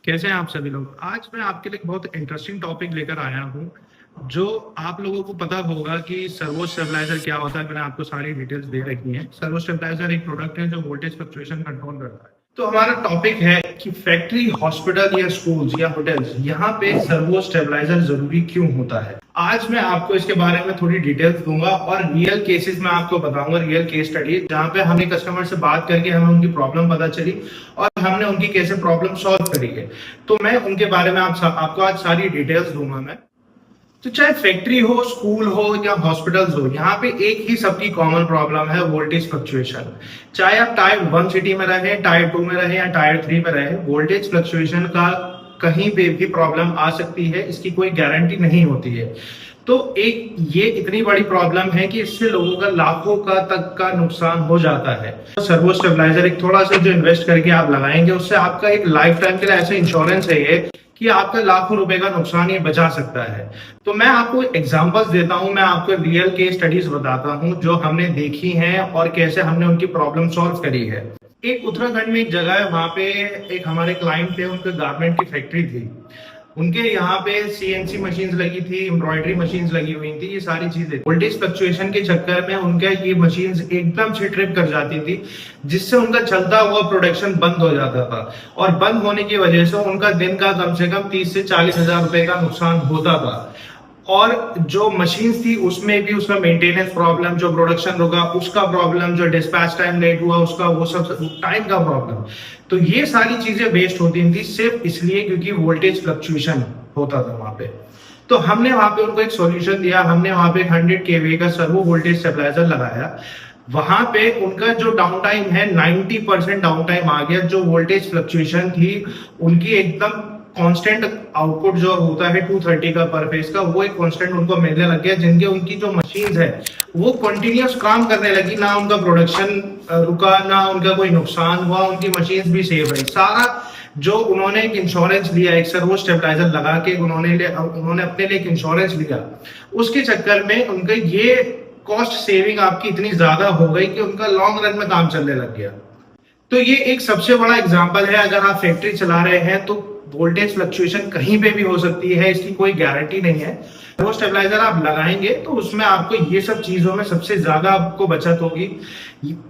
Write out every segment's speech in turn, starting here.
कैसे हैं आप सभी लोग। आज मैं आपके लिए एक बहुत इंटरेस्टिंग टॉपिक लेकर आया हूँ। जो आप लोगों को पता होगा कि सर्वो स्टेबलाइजर क्या होता है। मैंने आपको सारी डिटेल्स दे रखी हैं। सर्वो स्टेबलाइजर एक प्रोडक्ट है जो वोल्टेज फ्लक्चुएशन कंट्रोल करता है। तो हमारा टॉपिक है कि फैक्ट्री, हॉस्पिटल या स्कूल्स या होटल्स, यहाँ पे सर्वो स्टेबलाइजर जरूरी क्यों होता है। आज मैं आपको इसके बारे में थोड़ी डिटेल्स दूंगा और रियल केसेस में आपको बताऊंगा, रियल केस स्टडी जहाँ पे हमने कस्टमर से बात करके हमें उनकी प्रॉब्लम पता चली और हमने उनकी कैसे प्रॉब्लम सॉल्व करी है। तो मैं उनके बारे में आपको आज सारी डिटेल्स दूंगा मैं। तो चाहे फैक्ट्री हो, स्कूल हो या हॉस्पिटल्स हो, यहाँ पे एक ही सबकी कॉमन प्रॉब्लम है, वोल्टेज फ्लक्चुएशन। चाहे आप टायर 1 सिटी में रहे, टायर 2 में रहे या टायर 3 में रहे, वोल्टेज फ्लक्चुएशन का कहीं पे भी प्रॉब्लम आ सकती है, इसकी कोई गारंटी नहीं होती है। तो एक ये इतनी बड़ी प्रॉब्लम है कि इससे लोगों का लाखों का तक का नुकसान हो जाता है। सर्वो स्टेबलाइजर एक थोड़ा सा जो इन्वेस्ट करके आप लगाएंगे, उससे आपका एक लाइफ टाइम के लिए ऐसा इंश्योरेंस है ये कि आपका लाखों रुपए का नुकसान ये बचा सकता है। तो मैं आपको एग्जांपल्स देता हूं, मैं आपको रियल केस स्टडीज बताता हूं जो हमने देखी हैं और कैसे हमने उनकी प्रॉब्लम सॉल्व करी है। एक उत्तराखंड में एक जगह है, वहां पे एक हमारे क्लाइंट थे, उनके गारमेंट की फैक्ट्री थी। उनके यहाँ पे सीएनसी मशीन्स लगी थी, एम्ब्रॉयडरी मशीन्स लगी हुई थी, ये सारी चीजें। वोल्टेज फ्लक्चुएशन के चक्कर में उनका ये मशीन्स एकदम से ट्रिप कर जाती थी, जिससे उनका चलता हुआ प्रोडक्शन बंद हो जाता था। और बंद होने की वजह से उनका दिन का कम से कम 30 से 40 हजार रुपए का नुकसान होता था। और जो मशीन्स थी उसमें भी उसका मेंटेनेंस प्रॉब्लम, जो प्रोडक्शन रुका उसका प्रॉब्लम, जो डिस्पैच टाइम लेट हुआ उसका, वो सब टाइम का प्रॉब्लम। तो ये सारी चीजें वेस्ट होती थी सिर्फ इसलिए क्योंकि वोल्टेज फ्लक्चुएशन होता था वहां पे। तो हमने वहां पे उनको एक सॉल्यूशन दिया, हमने वहां पे 100 kVA का सर्वो वोल्टेज स्टेबलाइजर लगाया। वहां पे उनका जो डाउन टाइम है 90% डाउन टाइम आ गया। जो वोल्टेज फ्लक्चुएशन थी उनकी एकदम कांस्टेंट आउटपुट जो होता है 230 का पर फेज का, वो एक कांस्टेंट उनको मिलने लग गया। जिनके उनकी जो मशीन्स है वो कंटिन्यूअस काम करने लगी, ना उनका प्रोडक्शन रुका, ना उनका कोई नुकसान हुआ, उनकी मशीन्स भी सेव रही। सारा जो उन्होंने एक इंश्योरेंस लिया, एक सर्वो स्टेबलाइजर लगा के उन्होंने अपने लिए एक इंश्योरेंस लिया, उसके चक्कर में उनका ये कॉस्ट सेविंग आपकी इतनी ज्यादा हो गई कि उनका लॉन्ग रन में काम चलने लग गया। तो ये एक सबसे बड़ा एग्जांपल है। अगर आप फैक्ट्री चला रहे हैं तो वोल्टेज फ्लक्चुएशन कहीं पे भी हो सकती है, इसकी कोई गारंटी नहीं है। सर्वो स्टेबलाइजर आप लगाएंगे तो उसमें आपको ये सब चीजों में सबसे ज्यादा आपको बचत होगी।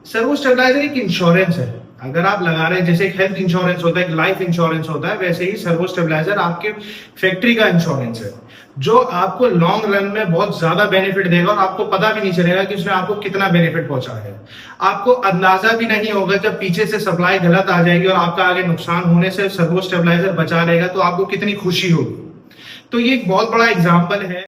सर्वो स्टेबलाइजर एक इंश्योरेंस है। अगर आप लगा रहे हैं, जैसे एक हेल्थ इंश्योरेंस होता है, एक लाइफ इंश्योरेंस होता है, वैसे ही सर्वो स्टेबलाइजर आपके फैक्ट्री का इंश्योरेंस है, जो आपको लॉन्ग रन में बहुत ज्यादा बेनिफिट देगा और आपको पता भी नहीं चलेगा कि उसने आपको कितना बेनिफिट पहुंचा है। आपको अंदाजा भी नहीं होगा जब पीछे से सप्लाई गलत आ जाएगी और आपका आगे नुकसान होने से सर्वो स्टेबलाइजर बचा लेगा तो आपको कितनी खुशी होगी। तो ये एक बहुत बड़ा एग्जाम्पल है।